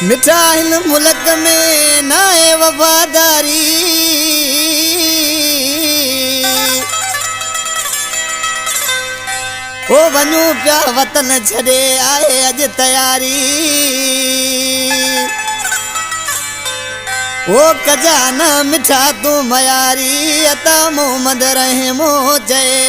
मिठा हिन मुल्क में नाए वफादारी, ओ वञू पिया वतन छॾे आए अॼु तयारी, ओ कजा न मिठा तू मयारी, अता मोहम्मद रहमो चए।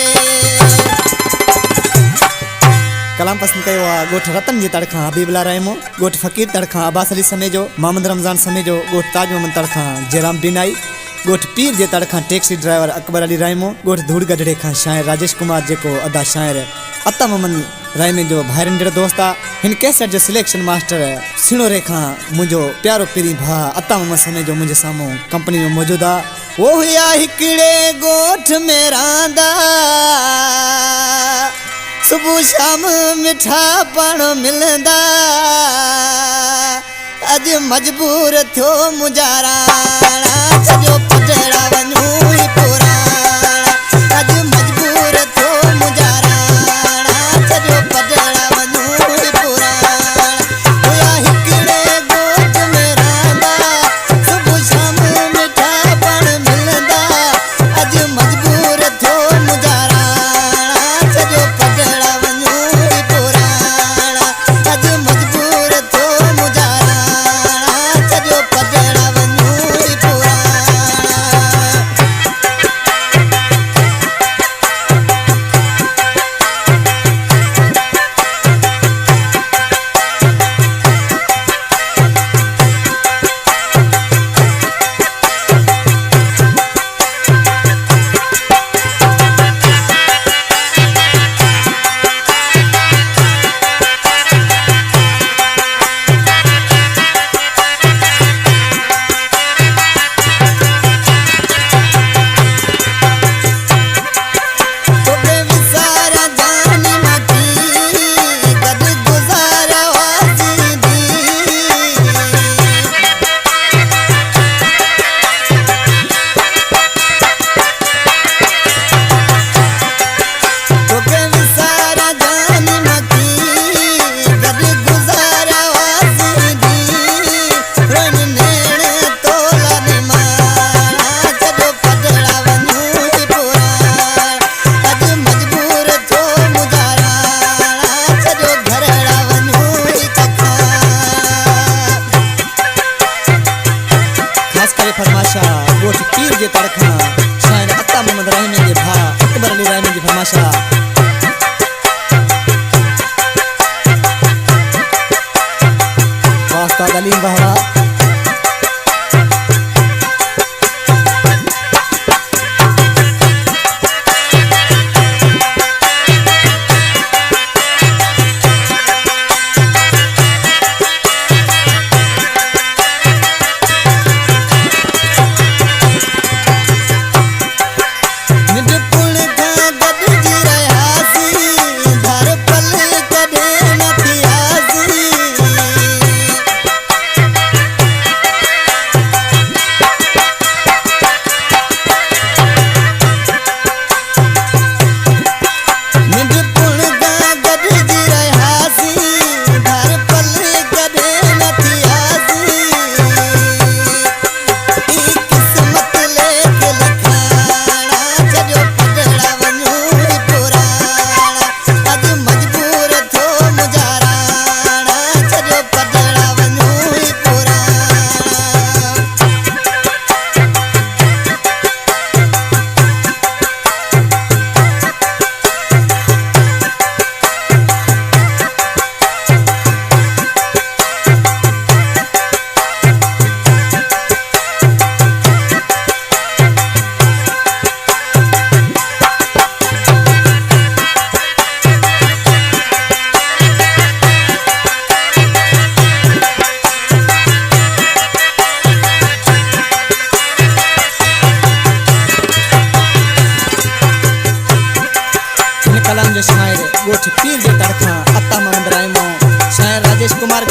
कलाम पसंद कयो आहे ॻोठ रतन जे तड़खां हबीबुल्ला रहमो, ॻोठ फ़कीर तड़खां अब्बास अली समेजो, मोहम्मद रमज़ान समेजो, ॻोठ ताज मोहम्मद तड़खां जयराम बिनाई, ॻोठ पीर जे तड़खां टैक्सी ड्राइवर अकबर अली रहमो, ॻोठ धूड़ गढ़ड़े खां शाइर राजेश कुमार जेको अदा शाइर अता मोहम्मद रहमे जो भाइरनि जहिड़ो दोस्त आहे। हिन कैसेट जो सिलेक्शन मास्टर सिणोरे खां मुंहिंजो प्यारो पीरी भाउ अता मोहम्मद समेजो मुंहिंजे साम्हूं कंपनी में मौजूदु आहे। ओ हुया हिकिड़े ॻोठ में रहंदा, सुबह शाम मिठा पाण मिलंदा, अज मजबूर थियो मुंहिंजा राणा, सॼो पटेड़ा वञू ई पुराणा, अज मजबूर थियो मुंहिंजा राणा, सॼो पटेड़ा वञू ई पुराणा। हुया हिकिड़े ॻोठ में रहंदा, सुबह शाम मिठा पाण मिलंदा, अज मजबूर थियो मुंहिंजा राणा, सॼो पटेड़ा वञू ई पुराणा, अज मजबूर थियो मुंहिंजा राणा, सॼो पटेड़ा वञू ई पुराणा। फरमाशा ॻोठ पीर जे तड़खां शाइर अता मोहम्मद रहमे जे भाउ अकबर अली रहमे जी फरमाशा। वास्ता अलीम बहरा निडपुण खां गॾिजी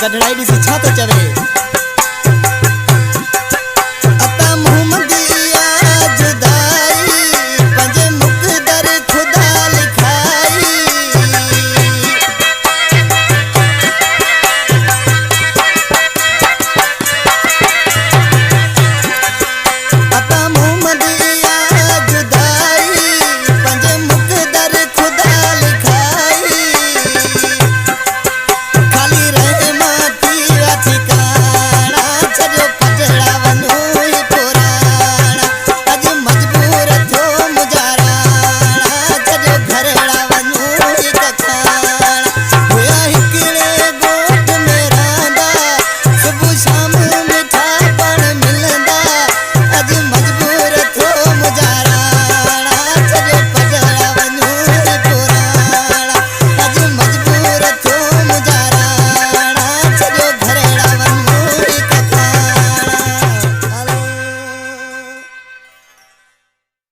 गढड़ाई ॾिसी छा थो चवे